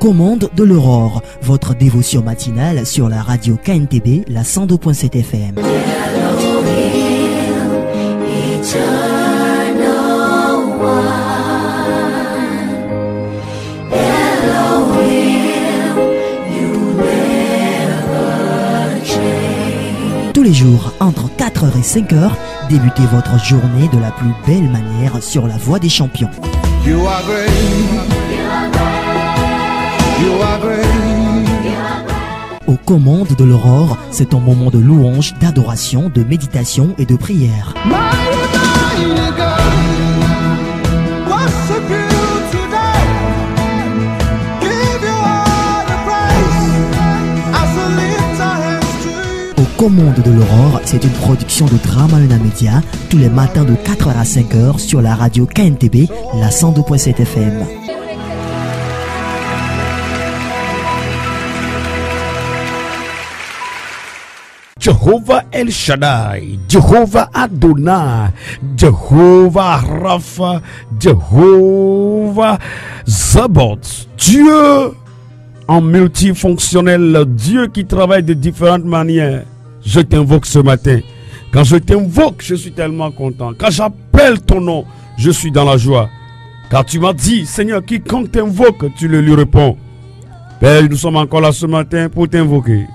commandes de l'aurore, votre dévotion matinale sur la radio KNTB, la 102.7 FM. Tous les jours, entre 4h et 5h, débutez votre journée de la plus belle manière sur la voie des champions. You are great. You are great. Aux commandes de l'aurore, c'est un moment de louange, d'adoration, de méditation et de prière. Aux commandes de l'aurore, c'est une production de Drama Una Media, tous les matins de 4h à 5h sur la radio KNTB, la 102.7 FM. Jehovah El Shaddai, Jehovah Adonai, Jehovah Rapha, Jehovah Sabaoth, Dieu en multifonctionnel, Dieu qui travaille de différentes manières. Je t'invoque ce matin. Quand je t'invoque, je suis tellement content. Quand j'appelle ton nom, je suis dans la joie. Car tu m'as dit, Seigneur, quiconque t'invoque, tu le lui réponds. Père, nous sommes encore là ce matin pour t'invoquer,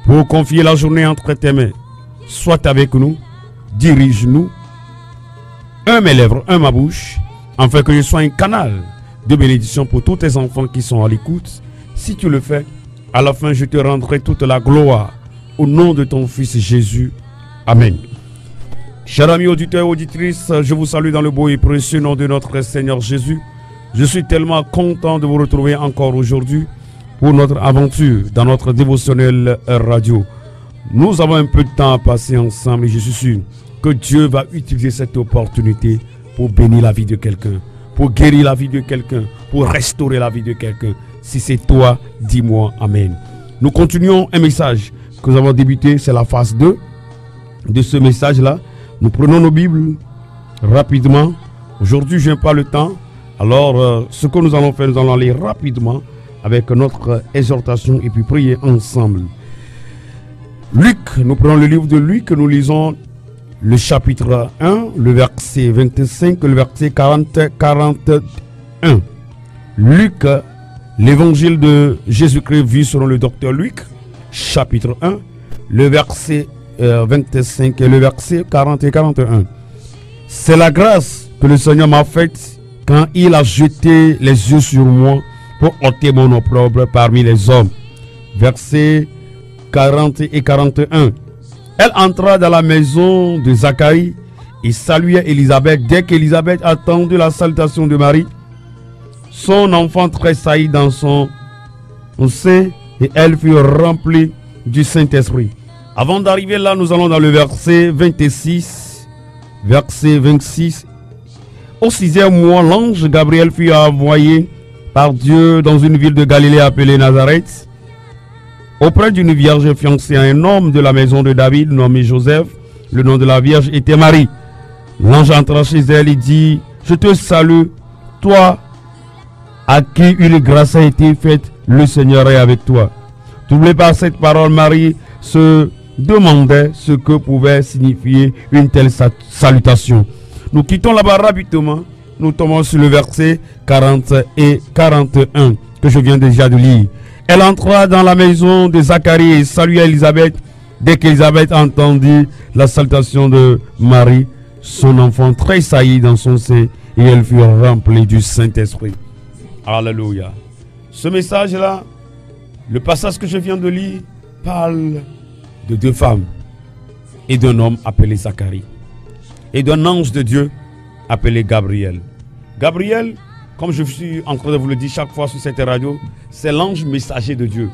pour confier la journée entre tes mains. Sois avec nous, dirige-nous. Un mes lèvres, un ma bouche, afin que je sois un canal de bénédiction pour tous tes enfants qui sont à l'écoute. Si tu le fais, à la fin, je te rendrai toute la gloire. Au nom de ton Fils Jésus. Amen. Chers amis auditeurs et auditrices, je vous salue dans le beau et précieux nom de notre Seigneur Jésus. Je suis tellement content de vous retrouver encore aujourd'hui pour notre aventure dans notre dévotionnel radio. Nous avons un peu de temps à passer ensemble et je suis sûr que Dieu va utiliser cette opportunité pour bénir la vie de quelqu'un, pour guérir la vie de quelqu'un, pour restaurer la vie de quelqu'un. Si c'est toi, dis-moi Amen. Nous continuons un message que nous avons débuté, c'est la phase 2 de ce message-là. Nous prenons nos Bibles rapidement. Aujourd'hui, je n'ai pas le temps. Alors, ce que nous allons faire, nous allons aller rapidement avec notre exhortation et puis prier ensemble. Luc, nous prenons le livre de Luc, nous lisons le chapitre 1, le verset 25, le verset 40-41. Luc, l'évangile de Jésus-Christ vu selon le docteur Luc, chapitre 1, le verset 25 et le verset 40 et 41. C'est la grâce que le Seigneur m'a faite quand il a jeté les yeux sur moi pour ôter mon opprobre parmi les hommes. Versets 40 et 41. Elle entra dans la maison de Zacharie et salua Élisabeth. Dès qu'Élisabeth a entendu la salutation de Marie, son enfant tressaillit dans son sein et elle fut remplie du Saint-Esprit. Avant d'arriver là, nous allons dans le verset 26. Verset 26. Au 6e mois, l'ange Gabriel fut envoyé par Dieu dans une ville de Galilée appelée Nazareth, auprès d'une vierge fiancée à un homme de la maison de David nommé Joseph. Le nom de la vierge était Marie. L'ange entra chez elle et dit: Je te salue, toi à qui une grâce a été faite, le Seigneur est avec toi. Troublée par cette parole, Marie se demandait ce que pouvait signifier une telle salutation. Nous quittons là-bas rapidement. Nous tombons sur le verset 40 et 41 que je viens déjà de lire. Elle entra dans la maison de Zacharie et salua Élisabeth. Dès qu'Élisabeth entendit la salutation de Marie, son enfant tressaillit dans son sein et elle fut remplie du Saint-Esprit. Alléluia. Ce message-là, le passage que je viens de lire, parle de deux femmes et d'un homme appelé Zacharie et d'un ange de Dieu appelé Gabriel. Gabriel, comme je suis en train de vous le dire chaque fois sur cette radio, c'est l'ange messager de Dieu.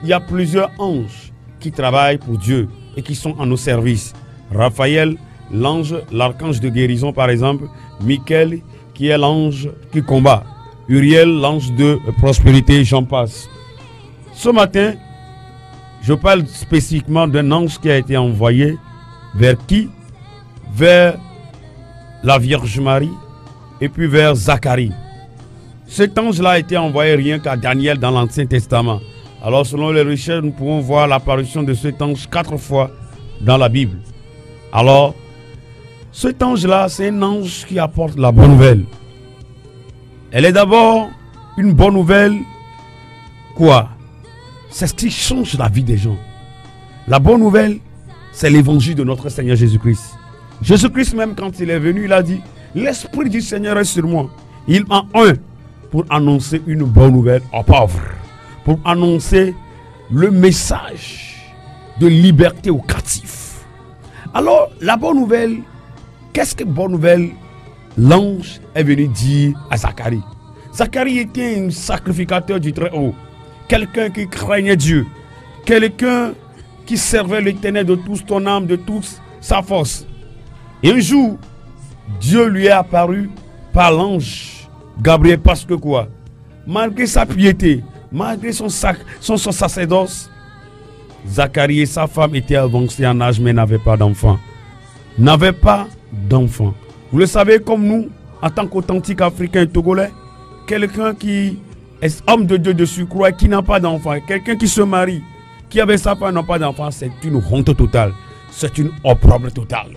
Il y a plusieurs anges qui travaillent pour Dieu et qui sont en nos services. Raphaël, l'ange, l'archange de guérison par exemple. Michael, qui est l'ange qui combat. Uriel, l'ange de prospérité, j'en passe. Ce matin, je parle spécifiquement d'un ange qui a été envoyé vers qui? Vers la Vierge Marie et puis vers Zacharie. Cet ange-là a été envoyé rien qu'à Daniel dans l'Ancien Testament. Alors, selon les recherches, nous pouvons voir l'apparition de cet ange 4 fois dans la Bible. Alors, cet ange-là, c'est un ange qui apporte la bonne nouvelle. Elle est d'abord une bonne nouvelle. Quoi? C'est ce qui change la vie des gens. La bonne nouvelle, c'est l'évangile de notre Seigneur Jésus-Christ. Jésus-Christ même, quand il est venu, il a dit, l'Esprit du Seigneur est sur moi. Il m'a un pour annoncer une bonne nouvelle aux pauvres. Pour annoncer le message de liberté aux captifs. Alors, la bonne nouvelle, qu'est-ce que bonne nouvelle? L'ange est venu dire à Zacharie. Zacharie était un sacrificateur du Très-Haut. Quelqu'un qui craignait Dieu. Quelqu'un qui servait l'Éternel de toute son âme, de toute sa force. Et un jour, Dieu lui est apparu par l'ange Gabriel, parce que quoi? Malgré sa piété, malgré son sacerdoce, Zacharie et sa femme étaient avancés en âge mais n'avaient pas d'enfant. N'avaient pas d'enfant. Vous le savez, comme nous, en tant qu'authentiques Africains et Togolais, quelqu'un qui est homme de Dieu de surcroît et qui n'a pas d'enfant, quelqu'un qui se marie, qui avec sa femme n'a pas d'enfant, c'est une honte totale. C'est une opprobre totale.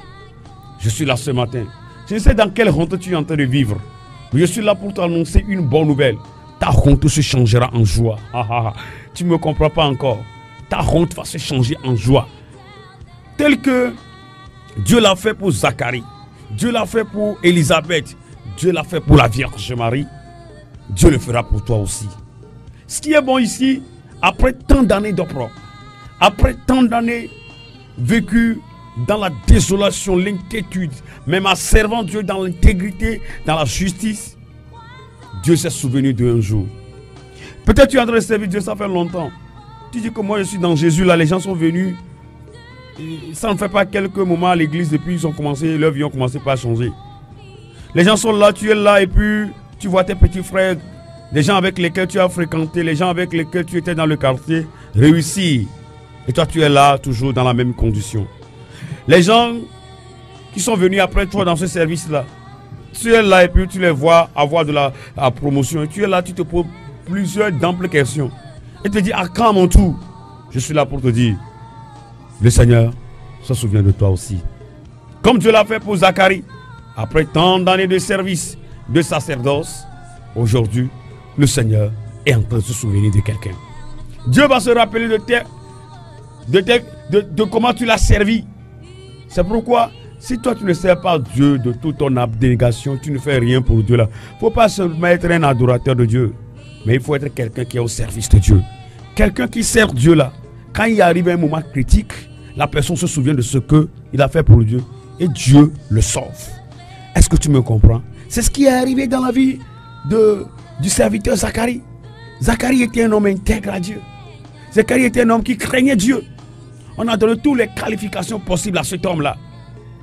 Je suis là ce matin. Je ne sais dans quelle honte tu es en train de vivre. Mais je suis là pour t'annoncer une bonne nouvelle. Ta honte se changera en joie. Tu ne me comprends pas encore. Ta honte va se changer en joie. Tel que Dieu l'a fait pour Zacharie. Dieu l'a fait pour Élisabeth. Dieu l'a fait pour la Vierge Marie. Dieu le fera pour toi aussi. Ce qui est bon ici, après tant d'années d'opprobre, après tant d'années vécues dans la désolation, l'inquiétude, même en servant Dieu dans l'intégrité, dans la justice, Dieu s'est souvenu d'un jour. Peut-être tu es en train de servir Dieu, ça fait longtemps. Tu dis que moi je suis dans Jésus, là les gens sont venus. Ça ne fait pas quelques moments à l'église, depuis ils ont commencé, leurs vies ont commencé par changer. Les gens sont là, tu es là et puis tu vois tes petits frères, les gens avec lesquels tu as fréquenté, les gens avec lesquels tu étais dans le quartier, réussir. Et toi tu es là, toujours dans la même condition. Les gens qui sont venus après toi dans ce service-là, tu es là et puis tu les vois avoir de la promotion. Et tu es là, tu te poses plusieurs d'amples questions. Et te dis, à quand mon tour? Je suis là pour te dire, le Seigneur se souvient de toi aussi. Comme Dieu l'a fait pour Zacharie. Après tant d'années de service, de sacerdoce, aujourd'hui, le Seigneur est en train de se souvenir de quelqu'un. Dieu va se rappeler de comment tu l'as servi. C'est pourquoi, si toi tu ne sers pas Dieu de toute ton abnégation, tu ne fais rien pour Dieu là. Il ne faut pas seulement être un adorateur de Dieu, mais il faut être quelqu'un qui est au service de Dieu. Quelqu'un qui sert Dieu là. Quand il arrive un moment critique, la personne se souvient de ce qu'il a fait pour Dieu et Dieu le sauve. Est-ce que tu me comprends? C'est ce qui est arrivé dans la vie du serviteur Zacharie. Zacharie était un homme intègre à Dieu. Zacharie était un homme qui craignait Dieu. On a donné toutes les qualifications possibles à cet homme-là.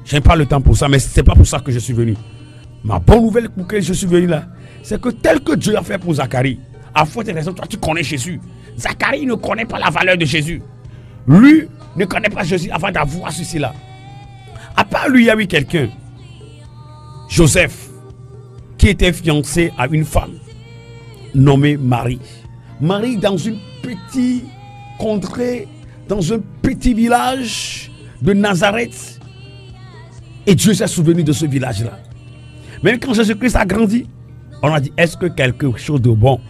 Je n'ai pas le temps pour ça, mais ce n'est pas pour ça que je suis venu. Ma bonne nouvelle pour laquelle je suis venu là, c'est que tel que Dieu a fait pour Zacharie, à forte raison, toi tu connais Jésus. Zacharie ne connaît pas la valeur de Jésus. Lui ne connaît pas Jésus avant d'avoir ceci-là. À part lui, il y a eu quelqu'un, Joseph, qui était fiancé à une femme nommée Marie. Marie, dans une petite contrée, dans un petit village de Nazareth. Et Dieu s'est souvenu de ce village-là. Mais quand Jésus-Christ a grandi, on a dit, est-ce que quelque chose de bon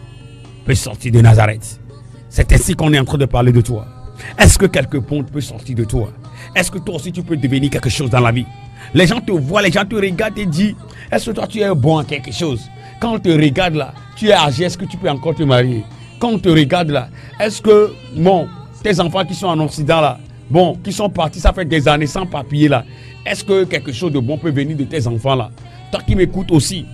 peut sortir de Nazareth? C'est ainsi qu'on est en train de parler de toi. Est-ce que quelque bon peut sortir de toi? Est-ce que toi aussi tu peux devenir quelque chose dans la vie? Les gens te voient, les gens te regardent et disent, est-ce que toi tu es bon à quelque chose? Quand on te regarde là, tu es âgé, est-ce que tu peux encore te marier? Quand on te regarde là, est-ce que, bon, tes enfants qui sont en Occident là, bon, qui sont partis, ça fait des années sans papier là, est-ce que quelque chose de bon peut venir de tes enfants là? Toi qui m'écoutes aussi,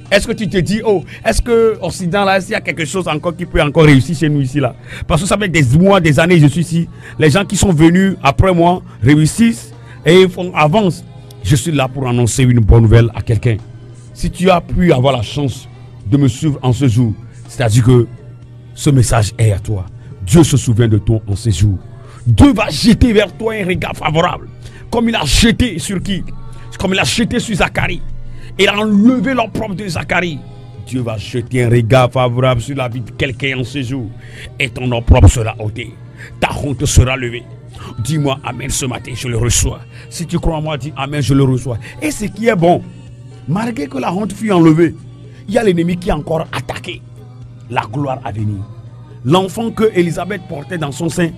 est-ce que tu te dis, oh, est-ce que Occident là, est-ce qu'il y a quelque chose encore qui peut encore réussir chez nous ici là? Parce que ça fait des mois, des années, je suis ici. Les gens qui sont venus après moi réussissent et avancent. Je suis là pour annoncer une bonne nouvelle à quelqu'un. Si tu as pu avoir la chance de me suivre en ce jour, c'est-à-dire que ce message est à toi. Dieu se souvient de toi en ce jour. Dieu va jeter vers toi un regard favorable. Comme il a jeté sur qui? Comme il a jeté sur Zacharie. Il a enlevé l'opprobre de Zacharie. Dieu va jeter un regard favorable sur la vie de quelqu'un en ce jour. Et ton nom propre sera ôté. Ta honte sera levée. Dis-moi Amen ce matin, je le reçois. Si tu crois en moi, dis Amen, je le reçois. Et ce qui est bon, malgré que la honte fut enlevée, il y a l'ennemi qui a encore attaqué. La gloire à venir. L'enfant que Élisabeth portait dans son sein,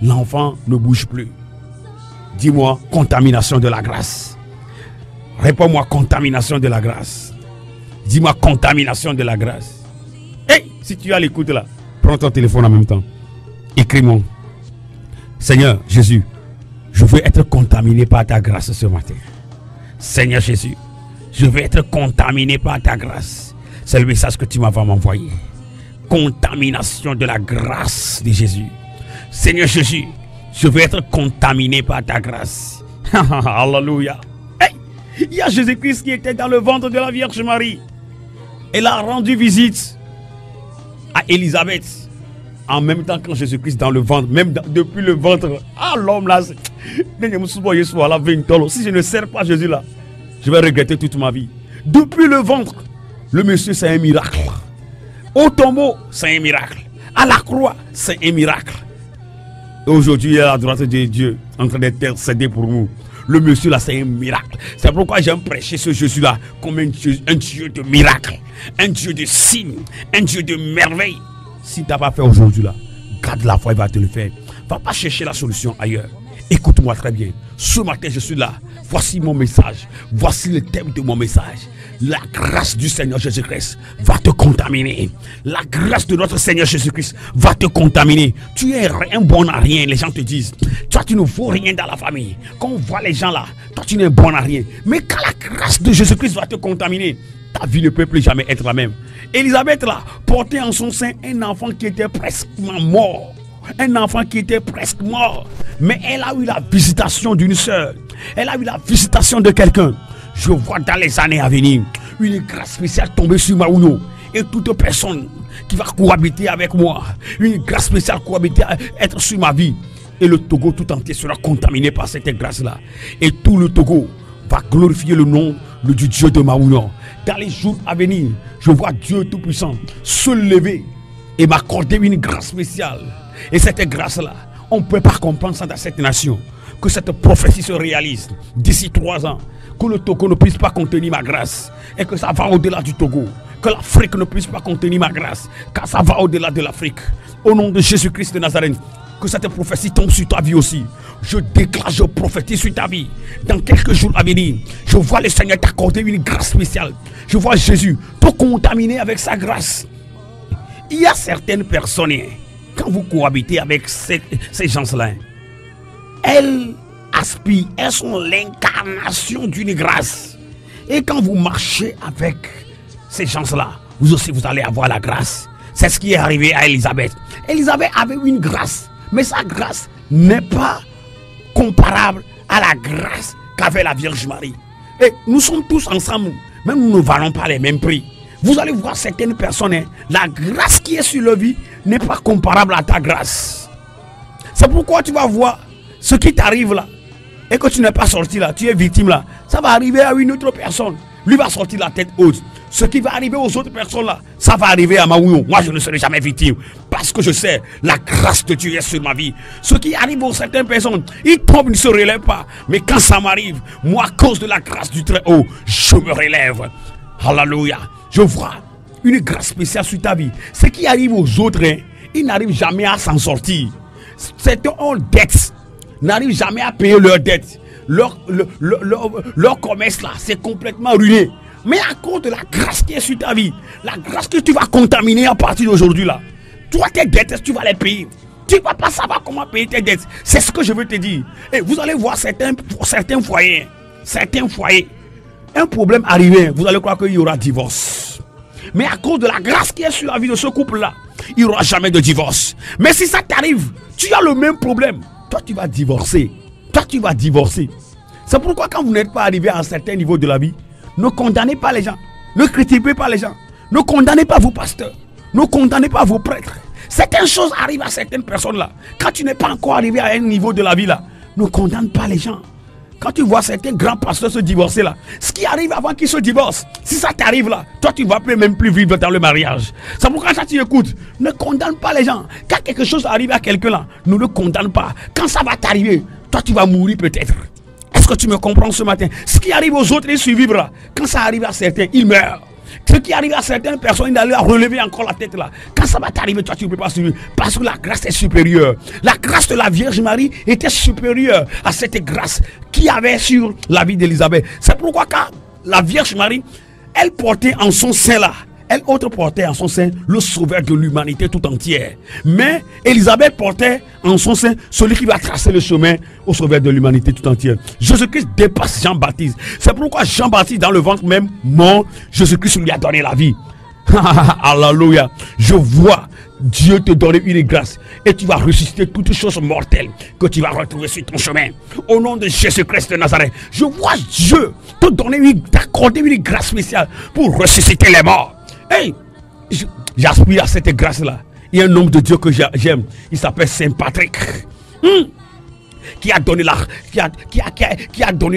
l'enfant ne bouge plus. Dis-moi, contamination de la grâce. Réponds-moi, contamination de la grâce. Dis-moi, contamination de la grâce. Hey, si tu as l'écoute là, prends ton téléphone en même temps. Écris-moi. Seigneur Jésus, je veux être contaminé par ta grâce ce matin. Seigneur Jésus, je veux être contaminé par ta grâce. C'est le message que tu m'as envoyé. Contamination de la grâce de Jésus. Seigneur Jésus, je veux être contaminé par ta grâce. Alléluia. Hey, il y a Jésus-Christ qui était dans le ventre de la Vierge Marie. Elle a rendu visite à Élisabeth. En même temps que Jésus-Christ dans le ventre, même depuis le ventre. Ah, l'homme là, si je ne sers pas Jésus là, je vais regretter toute ma vie. Depuis le ventre, le monsieur c'est un miracle. Au tombeau, c'est un miracle. À la croix, c'est un miracle. Et aujourd'hui, il est à la droite de Dieu, en train d'intercéder pour nous. Le monsieur là, c'est un miracle. C'est pourquoi j'aime prêcher ce Jésus là comme un Dieu de miracle, un Dieu de signes, un Dieu de merveille. Si tu n'as pas fait aujourd'hui là, garde la foi, il va te le faire. Va pas chercher la solution ailleurs. Écoute-moi très bien. Ce matin, je suis là. Voici mon message. Voici le thème de mon message. La grâce du Seigneur Jésus-Christ va te contaminer. La grâce de notre Seigneur Jésus-Christ va te contaminer. Tu es un bon à rien. Les gens te disent, toi tu ne vaux rien dans la famille. Quand on voit les gens là, toi tu n'es bon à rien. Mais quand la grâce de Jésus-Christ va te contaminer, ta vie ne peut plus jamais être la même. Élisabeth là, portait en son sein un enfant qui était presque mort. Un enfant qui était presque mort. Mais elle a eu la visitation d'une sœur. Elle a eu la visitation de quelqu'un. Je vois dans les années à venir une grâce spéciale tomber sur Maouno. Et toute personne qui va cohabiter avec moi, une grâce spéciale cohabiter, être sur ma vie. Et le Togo tout entier sera contaminé par cette grâce-là. Et tout le Togo va glorifier le nom du Dieu de Maouno. Dans les jours à venir, je vois Dieu Tout-Puissant se lever et m'accorder une grâce spéciale. Et cette grâce-là, on ne peut pas comprendre ça dans cette nation. Que cette prophétie se réalise d'ici 3 ans. Que le Togo ne puisse pas contenir ma grâce. Et que ça va au-delà du Togo. Que l'Afrique ne puisse pas contenir ma grâce. Car ça va au-delà de l'Afrique. Au nom de Jésus-Christ de Nazareth. Que cette prophétie tombe sur ta vie aussi. Je déclare, je prophétise sur ta vie. Dans quelques jours à venir, je vois le Seigneur t'accorder une grâce spéciale. Je vois Jésus te contaminer avec sa grâce. Il y a certaines personnes, quand vous cohabitez avec ces gens-là, elles aspirent, elles sont l'incarnation d'une grâce. Et quand vous marchez avec ces gens-là, vous aussi vous allez avoir la grâce. C'est ce qui est arrivé à Élisabeth. Élisabeth avait une grâce, mais sa grâce n'est pas comparable à la grâce qu'avait la Vierge Marie. Et nous sommes tous ensemble, même nous ne valons pas les mêmes prix. Vous allez voir certaines personnes, la grâce qui est sur leur vie n'est pas comparable à ta grâce. C'est pourquoi tu vas voir ce qui t'arrive là, et que tu n'es pas sorti là, tu es victime là, ça va arriver à une autre personne. Lui va sortir la tête haute. Ce qui va arriver aux autres personnes là, ça va arriver à Maouno. Moi je ne serai jamais victime, parce que je sais, la grâce de Dieu est sur ma vie. Ce qui arrive aux certaines personnes, ils tombent, ils ne se relèvent pas. Mais quand ça m'arrive, moi à cause de la grâce du Très-Haut, je me relève. Alléluia. Je vois une grâce spéciale sur ta vie. Ce qui arrive aux autres, ils n'arrivent jamais à s'en sortir. Certains ont dettes, n'arrivent jamais à payer leurs dettes. Leur commerce là, c'est complètement ruiné. Mais à cause de la grâce qui est sur ta vie, la grâce que tu vas contaminer à partir d'aujourd'hui là, toi tes dettes, tu vas les payer. Tu ne vas pas savoir comment payer tes dettes. C'est ce que je veux te dire. Et vous allez voir certains foyers, un problème arrivé, vous allez croire qu'il y aura divorce. Mais à cause de la grâce qui est sur la vie de ce couple-là, il n'y aura jamais de divorce. Mais si ça t'arrive, tu as le même problème. Toi, tu vas divorcer. C'est pourquoi quand vous n'êtes pas arrivé à un certain niveau de la vie, ne condamnez pas les gens. Ne critiquez pas les gens. Ne condamnez pas vos pasteurs. Ne condamnez pas vos prêtres. Certaines choses arrivent à certaines personnes là. Quand tu n'es pas encore arrivé à un niveau de la vie là, ne condamne pas les gens. Quand tu vois certains grands pasteurs se divorcer là, ce qui arrive avant qu'ils se divorcent, si ça t'arrive là, toi tu ne vas même plus vivre dans le mariage. C'est pourquoi quand tu écoutes, ne condamne pas les gens. Quand quelque chose arrive à quelqu'un là, ne le condamne pas. Quand ça va t'arriver, toi tu vas mourir peut-être. Est-ce que tu me comprends ce matin? Ce qui arrive aux autres, ils survivent là. Quand ça arrive à certains, ils meurent. Ce qui arrive à certaines personnes, d'aller relever encore la tête là. Quand ça va t'arriver, toi tu ne peux pas suivre. Parce que la grâce est supérieure. La grâce de la Vierge Marie était supérieure à cette grâce qu'il y avait sur la vie d'Élisabeth. C'est pourquoi quand la Vierge Marie, elle portait en son sein là, elle autre portait en son sein le sauveur de l'humanité tout entière. Mais Élisabeth portait en son sein celui qui va tracer le chemin au sauveur de l'humanité tout entière. Jésus-Christ dépasse Jean-Baptiste. C'est pourquoi Jean-Baptiste dans le ventre même mort, Jésus-Christ lui a donné la vie. Alléluia. Je vois Dieu te donner une grâce et tu vas ressusciter toutes choses mortelles que tu vas retrouver sur ton chemin. Au nom de Jésus-Christ de Nazareth, je vois Dieu t'accorder une grâce spéciale pour ressusciter les morts. Hey, j'aspire à cette grâce-là. Il y a un homme de Dieu que j'aime. Il s'appelle Saint Patrick. Qui a donné la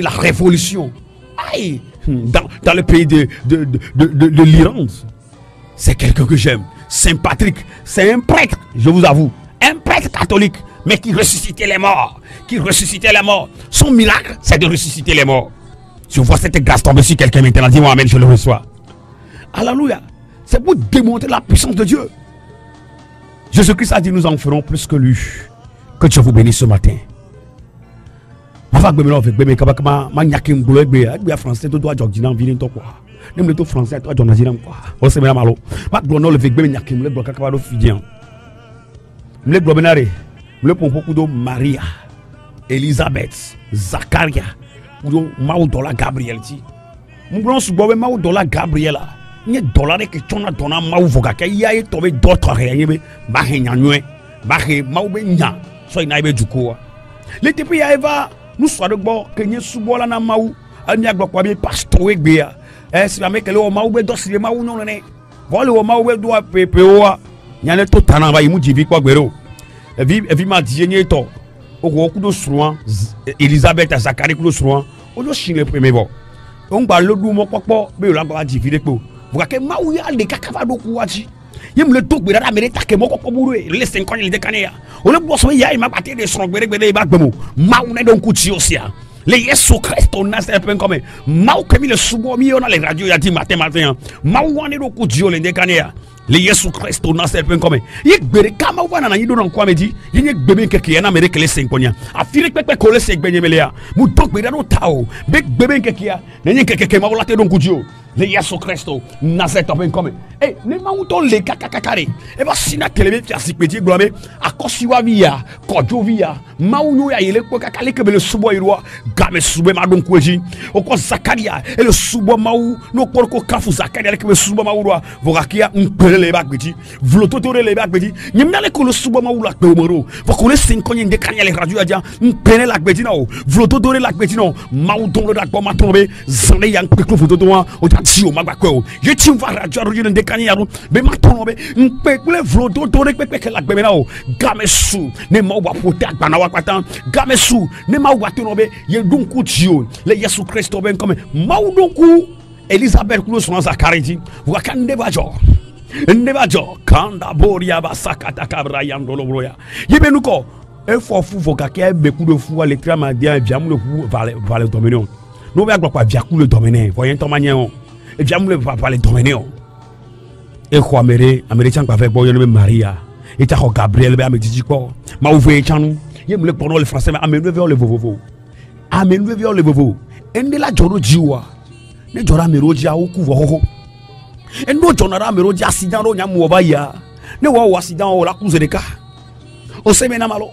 révolution. Aïe, dans le pays de l'Iran. C'est quelqu'un que j'aime. Saint Patrick, c'est un prêtre, je vous avoue. Un prêtre catholique, mais qui ressuscitait les morts. Son miracle, c'est de ressusciter les morts. Je vois cette grâce tomber sur quelqu'un maintenant. Dis-moi amen, je le reçois. Alléluia. C'est pour démontrer la puissance de Dieu. Jésus-Christ a dit nous en ferons plus que lui. Que Dieu vous bénisse ce matin. Français, tu dois français, Maria, Elisabeth, Zacharia, Gabriel. Ni dollar que tu as donné mau voga que y a été d'autres rien so ina be juko le depuis ya eva nous soit de bon que ni subola na mau ani agbo kwa bi pastor egbe ya si la meke le o mau be dosi mau non ne vole o mau be do pepe o nyane to tana ba imu jivi kwa gbero evi ma die ni to o go ku do suruan Elisabeth Zacharie ku do suruan o do shin premier bo on gba lodu mo popo be o la gba jivi depo que mau ya de kakava ku waji yem le tok be da merita ke moko ko buru le 5 ans le dekane o le bosso ya ma bater de son gbere gbere ba gbemo mau ne don ku ti osia le Yesu Christo na c'est un comme mau que mi le subo mi on a les radio ya di matin mau wane do ku dio le dekane le Yesu Christo na c'est un comme ye gbere kama wana na yido non kwa meji ye gbebe keke na mere kele 5 ans afire pepe ko le 5 benyemelea mu tok be da no tao be gbebe keke ya na ye keke ma wala te don ku dio le Yesu Christo Nazareth open comme eh ne ma uto le kakakakare e ba sina kelebe ti asipeti glome akosiwa via kojo via maunu ya ile ko kakale ke le subo irwa game sube ma don kweji oko Zakaria e le subo mau no porko kafu Zakaria ke le subo maurwa vorakia mpele ba gbeti vlototore le ba gbeti nyimnale ko le subo mau la pemoro voko le 5 ans de kanya le radio adia mpele la gbeti no vlototore la gbeti no mau don le da ko ma tombe zane yang peklo vlototore o si o magako je ti va radio radio de kaniyaru be matono be mpekle vlodo do repeke la gbe na o gamesu ne ma wa pota gbana wa patan gamesu ne ma wa tono be ye dunku tio le Yesu Christo ben comme maudunku Elisabeth kulo son Zacharie wa kan nebajo kanda boria basakata kabra yandolo broya yebe nuko e fofu voka ke be ku de fu le trama dia viam le fu vale dominion no be agba kwa via ku le dominer voyez ton manion et bien me pas parler dominer et quoi américain pas fait bon yo Maria et ta Gabriel be amedi ko ma ouvre chanu ye me le pour le français mais amène vers le vovo ende la joro jiwa ne jora meroja o ku voho en do jonara meroja accident ro nyamu oba ya ne wo accident o la kuzereka o semena malo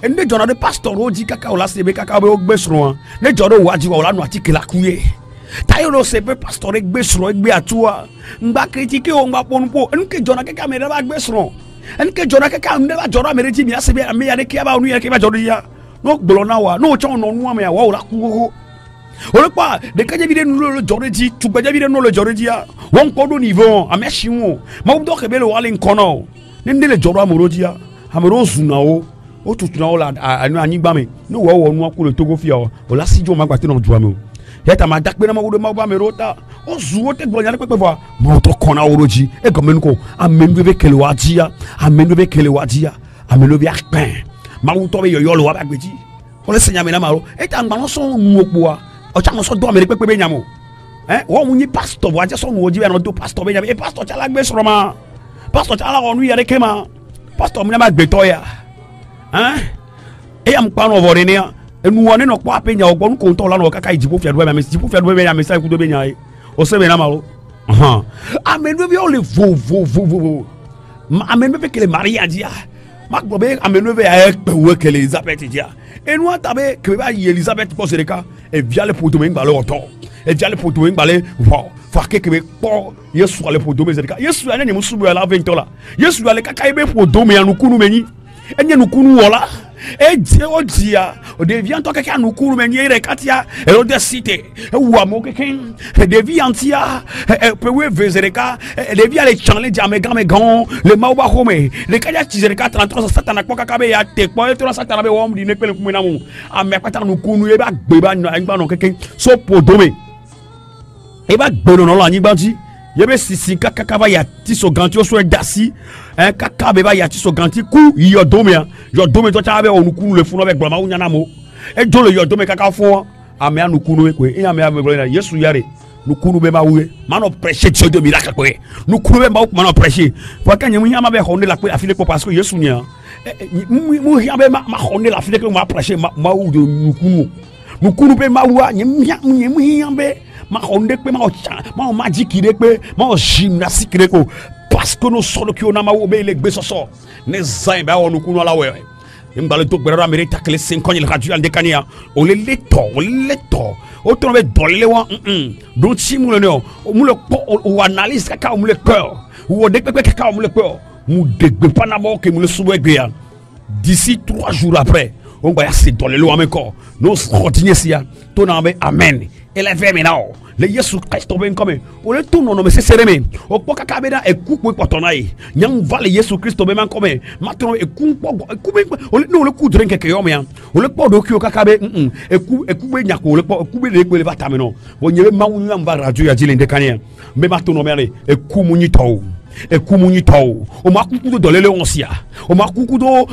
ende jora de pastor oji kaka o la sebe kaka be o gbesro ne joro waji wa la no atike la kuye tayo sebe pastor gbesro egbe atua ngba critique o ngba ponpo enke jona kaka me ba gbesro enke jona kaka me ba jora mereji mi asebe ame ya de ke ba onu ya ke ba joro ya no gbolo wa no cho no nu ame ya wa o la ku o le pa de ka jabide no le joreji tu ba jabide no le joreji ya won ko do niveau ameshi won ma do ke be le wale nkono ne le joro amoroji ya amoro zuna o o tutu na o la anyigba me no wo wo nu ko le Togo fia o la si jo ma gbate no duwa me o yeta ma dakpe na ma wo ma ba me rota o zuwo te gbonya pe vo ma to kona oroji e go menko amenu be kele wajia amenu be kele wajia amenu be akpen ma wo to be yoyo lo wa ba gbeji o le senya me na ma ro e ta ngba no so nu opo o cha mo so do me pe be nyamo wo mu ni pastor wa je so nu oji be no do pastor be nyamo e pastor cha la gbe soro ma pastor cha la onu ya de kema pastor mu na ma gbe to ya e am pa no vore ne enu woni no kwa penya ogbon ko nto la no kaka ijipo fiado be me jipo fiado be ya me sai ku do be nya o se be na ma ro amenu be o le vo amenu be kele Maria dia ma gbo be amenu be ya pe wo kele Elizabeth dia enu atabe ke ba Elizabeth ko sereka e via le poto me ngba le oto e via le poto me ngba le fa ke be po Yesu ale poto me sereka Yesu anya ni musubu ya la 20 la Yesu ale kaka e be poto me anu kunu menyi enye nu kunu wola e die o dia o devient to kaka nu kunu menyi re katia e o de cité e wa mo keken e devient tia e pe we vezereka e devient le chanle dia me gan le mauba home le kaya tizereka 33 satana kwa kaka be ya te kwa e to satana be wo mdi ne pele kuma na mu ame kwata nu kunu e ba gbe ba ngba no keken so podome e ba gbe no la nyigba ti yebe sisi kaka ba ya ti so ganti o so e dasi kaka be ba ya ti so ganti ku yo dome to cha be onukunu le funu be gbama unya na mo e jolo yo dome kaka fun ame anukunu e kwe e ame ame Yesu yare nukunu be ma wuye man of prêcher Dieu de miracle kwe nukunu be ma man of prêcher pour que nyemu hiama be honne la kwe afile ko parce que Yesu nya mu hiama be ma honne la afile ko ma prêcher ma wu de nukunu be ma wa nyemu hiama be ma honde pe ma magic de pe ma gymnastique de ko parce que nous sommes qui on a ma obe le gbe soso ne zain ba onu kunu la we mbale to gbera America kle 5 ans il radio al dekania o le leto o to be dolé wa don ti mu le no mu le o analyse kaka mu le cœur o de pe kaka mu le cœur mu degbe pa na bo ke mu le subo egbe ya d'ici 3 jours après on va se dolé lo encore nous continuer sia to na be amen et la fait maintenant le Yesu Christ ben comme o le tout non mais c'est sereme o po kaka be na eku po potonai nyang va le Yesu Christ ben comme maintenant eku o le no le ku drink ke yo me o le po do ki o kaka be eku be nyako o le po eku be le pe le va tameno o nyebe ma wunu am va radio ya jile ndekania me maintenant me eku munyi to ekumunyi to o makuku do lele onsia o makuku do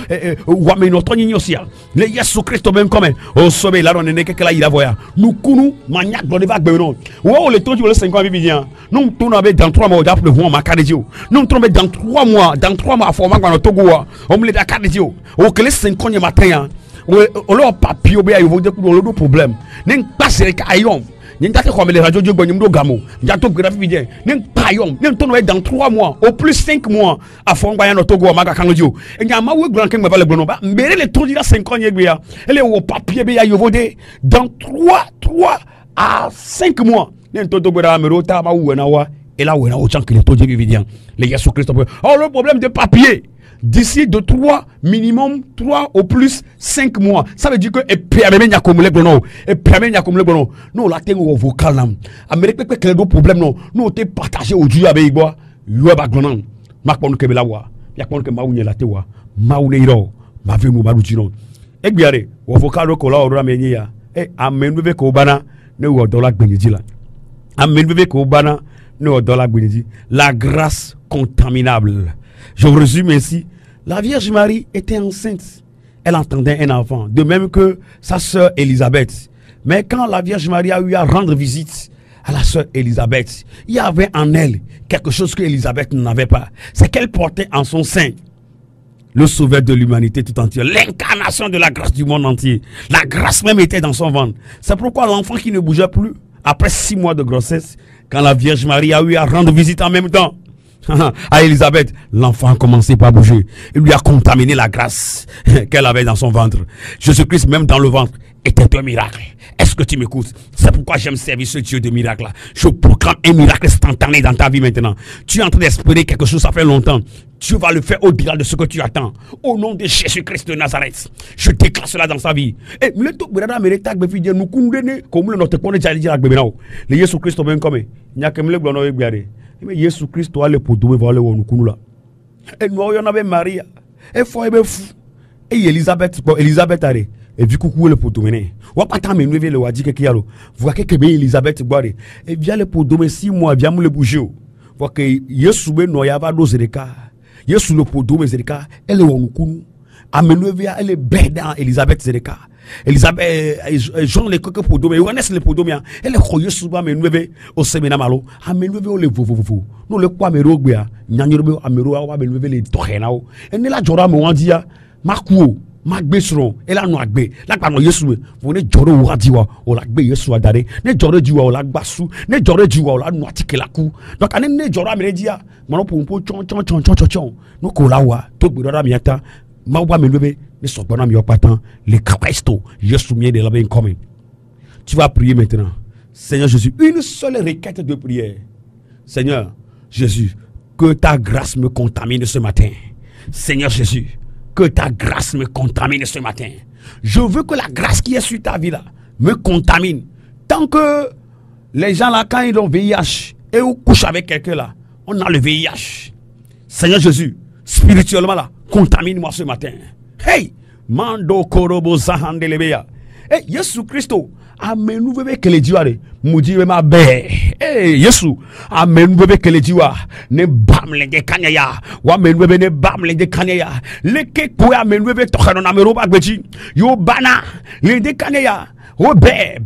wa me no tonyi osia le Yesu Christ ben comme o sobe la ronne ke kala ila voya nukunu manyak do va gbe no wo le tonji le 5 ans bibien nous tourne avec dans 3 mois d'après vous ma kadejo nous tombe dans 3 mois for ma no Togo o me le da kadejo o que le 5 ans matin o lo papier o be ayo vo de ku do problème nen passer ka ayon Ninta ko me le radio Dieu gbo nyimdo gamo njato graphique bien nen payom nen to no dans 3 mois au plus 5 mois à fond gba ya no Togo ma ka kanjo e nya ma we grand ken me ba le gbo no ba mbere le to dira 5 ans yegbe ya ele wo papier be ya yovode dans 3 à 5 mois nen to gbo da me rota ma wu na wa et là où on que les taux de bien les Jésus Christ. Oh le problème de papier d'ici de 3 minimum 3 au plus 5 mois ça veut dire que et permet nya comme le bono et permet nya comme le bono nous la tengo vocal nam Amérique pe que le problème non nous te partager aujourd'hui avec bois yo ba gbonan makpon ke bela wa yakpon ke mawunye la tewa mawune iro ma ve mu baluti non e gbiare wo vocal ko la ora menyi ya e amenu be ko bana ne wo dollar gbenji la amenu be ko bana ne wo dollar gbenji la grâce contaminable. Je vous résume ainsi. La Vierge Marie était enceinte. Elle entendait un enfant. De même que sa sœur Élisabeth. Mais quand la Vierge Marie a eu à rendre visite à la sœur Élisabeth, il y avait en elle quelque chose que Élisabeth n'avait pas. C'est qu'elle portait en son sein le sauveur de l'humanité tout entière. L'incarnation de la grâce du monde entier. La grâce même était dans son ventre. C'est pourquoi l'enfant qui ne bougeait plus, après 6 mois de grossesse, quand la Vierge Marie a eu à rendre visite en même temps à Élisabeth, l'enfant a commencé par bouger. Il lui a contaminé la grâce qu'elle avait dans son ventre. Jésus-Christ, même dans le ventre, était un miracle. Est-ce que tu m'écoutes? C'est pourquoi j'aime servir ce Dieu de miracle là. Je proclame un miracle instantané dans ta vie maintenant. Tu es en train d'espérer quelque chose, ça fait longtemps. Dieu va le faire au-delà de ce que tu attends. Au nom de Jésus-Christ de Nazareth, je déclare cela dans sa vie. Et le tout brada mérita que vie nous condamner comme le notre connaît déjà dire avec bébé. Le Jésus Christ ben comme il y a que me le glono e biare. Mais Jésus Christ doit le pour douer voir le nous là. Et nous on avait Maria. Et faut ebe fou. Et Elisabeth allez. Et vu coucou le poteau mené. Ou pas tant me lever le wadi que yalo. Vois que bien Elisabeth boire. Et vient le poteau mais 6 mois vient me le bouger. Vois que Yesu be noya va dose de cas. Yesu le poteau mais zereka. Elle est au cou. Amenovia elle est beda Elisabeth zereka. Elisabeth Jean le coque poteau mais Johannes le poteau mais elle est Yesu ba me lever au semena malo. Amenovia le vovovo. No le kwa me rogbea. Nyanyobe amero wa me lever le tohenao. Et ne la jora me wandia. Makuo magbesron ela no agbe lagba no Yesu wo ne joro wo adiwa o lagbe Yesu adare ne joro jiwa o lagbasu ne joro jiwa o la no atikelaku donc ane ne joro ameredia mono pompo chon no ko lawa to gbe dora miata ma wa melebe ne so gbona mi opatan le Christo Yesu mien de la ben coming. Tu vas prier maintenant. Seigneur Jésus, une seule requête de prière. Seigneur Jésus, que ta grâce me contamine ce matin. Seigneur Jésus, que ta grâce me contamine ce matin. Je veux que la grâce qui est sur ta vie là me contamine. Tant que les gens là, quand ils ont VIH et on couche avec quelqu'un là, on a le VIH. Seigneur Jésus, spirituellement là, contamine-moi ce matin. Hey, Mando Korobo Zahandelebeya. Hey, Yesu Christo, amen nous veut que les dieux Moudi ma be. Hey, Yesu, amen nous veut que les dieux ne bam les de kanyaya. Wa amen nous veut ne bam les de kanyaya. Le ke ko amen nous veut to kanon amero bagbeji. Yo bana les de kanyaya. Oh be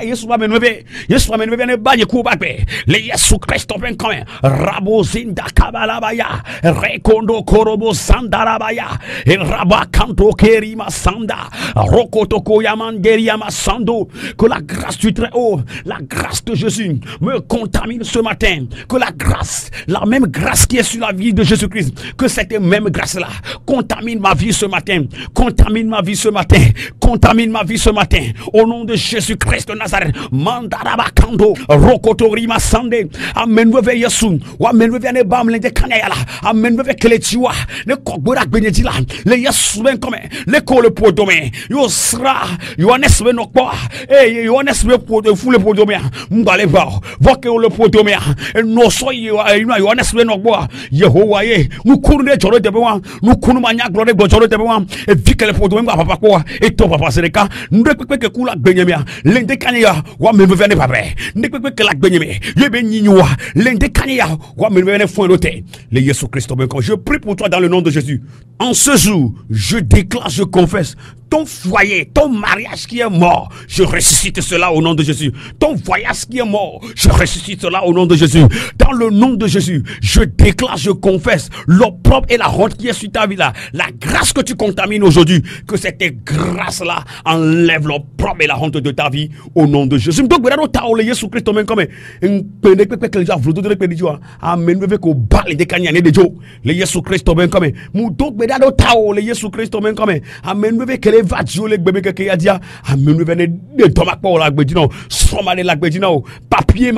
Yesu amen nous veut. Yesu amen nous veut ne bagne ko bagbe. Le Yesu Christo ben comme rabo zinda kabalabaya. Rekondo korobo sandarabaya. El rabakanto kerima sanda. Rokotoko yamangeri yamasando. Que la grâce du très haut, la grâce de Jésus me contamine ce matin. Que la grâce, la même grâce qui est sur la vie de Jésus-Christ, que cette même grâce-là contamine ma vie ce matin. Contamine ma vie ce matin. Contamine ma vie ce matin. Au nom de Jésus-Christ de Nazareth. Mandarabakando. Rokotorima sande. Amen. Weve Yesu. Amen. Weve ne bam le de kanayala. Amen. Weve keletiwa. Ne kokbora benedila. Le Yesu ben comme le ko le podome. Yo sra. Yohanes ben okwa. Eh Yohanes ben podome fu le podome. Mbale ba. Voke le podome. No so Yohanes ben okwa. Yehowa ye. Mukuru ne joro debewa. Mukuru manya glore joro debewa. E vike le podome ba papa kwa. E to papa sereka. Ndekwe ke kula benyemia. Lende kanya wa me vene pape. Ndekwe ke la benyeme. Ye ben nyinwa. Lende kanya wa me vene fond lote. Le Jésus Christ ben je prie pour toi dans le nom de Jésus. En ce jour, je déclare, je confesse, ton foyer, ton mariage qui est mort, je ressuscite cela au nom de Jésus. Ton voyage qui est mort, je ressuscite cela au nom de Jésus. Dans le nom de Jésus, je déclare, je confesse, l'opprobre et la honte qui est sur ta vie là, la grâce que tu contamines aujourd'hui, que cette grâce-là enlève l'opprobre et la honte de ta vie au nom de Jésus. Donc, regarde, tu as Jésus Christ, comme un péné que les gens veulent de pédicure. Amen. Nous veut balle des cagnes de Joe. Le Jésus Christ, comme donc, regarde, tu as Jésus Christ, comme amen. Nous veut que les va jouer les bébés que y a dit amen nous venez de tomac pour la bedino soma de la bedino papier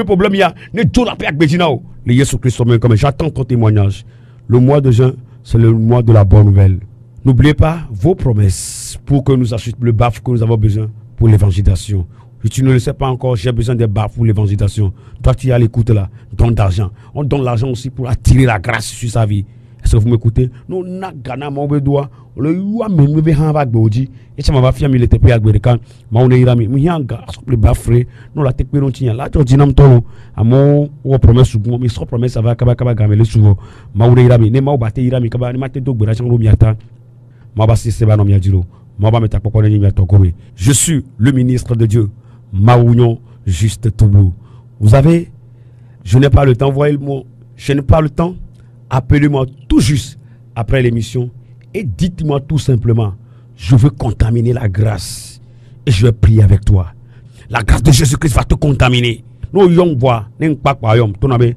problème ya ne tout la paix bedino le Jésus Christ comme j'attends ton témoignage. Le mois de juin c'est le mois de la bonne nouvelle. N'oubliez pas vos promesses pour que nous achètions le baf que nous avons besoin pour l'évangélisation. Si tu ne le sais pas encore, j'ai besoin de baf pour l'évangélisation. Toi tu es à l'écoute là, donne d'argent. On donne l'argent aussi pour attirer la grâce sur sa vie. Est-ce que vous m'écoutez? Non, n'a gana mon bedoua. Le youa me me veut hanva gboji. Et ça m'a fait le tepe agbereka. Ma on ira mi. Mi hanga le bafre. Non la tepe non tinya. La to dinam tono. Amo o promesse sugu. Mi so promesse ava kaba gamele sugu. Ma on ira mi. Ne ma o bate ira mi kaba. Ne ma te dogbera chango miata. Ma ba se ba no miadiro. Ma ba meta kokone ni miato kobe. Je suis le ministre de Dieu. Maounion juste Toubou. Vous avez, je n'ai pas le temps. Voyez le mot. Je n'ai pas le temps. Appelez-moi tout juste après l'émission et dites-moi tout simplement, je veux contaminer la grâce et je vais prier avec toi. La grâce de Jésus-Christ va te contaminer. Nous yong bois, n'en pas quoi yom, ton abe,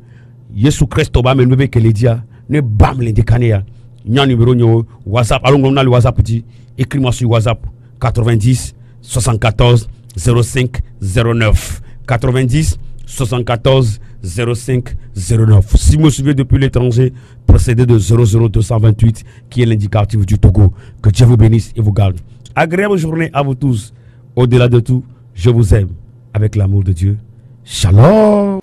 Jésus-Christ oba me nube que les dia, ne bam les décanea. Nya numéro nyo WhatsApp, allons on a le WhatsApp petit, écris-moi sur WhatsApp 90 74 05 09 90 74 05 09. Si vous me suivez depuis l'étranger, procédez de 00228 qui est l'indicatif du Togo. Que Dieu vous bénisse et vous garde. Agréable journée à vous tous. Au-delà de tout, je vous aime avec l'amour de Dieu. Shalom.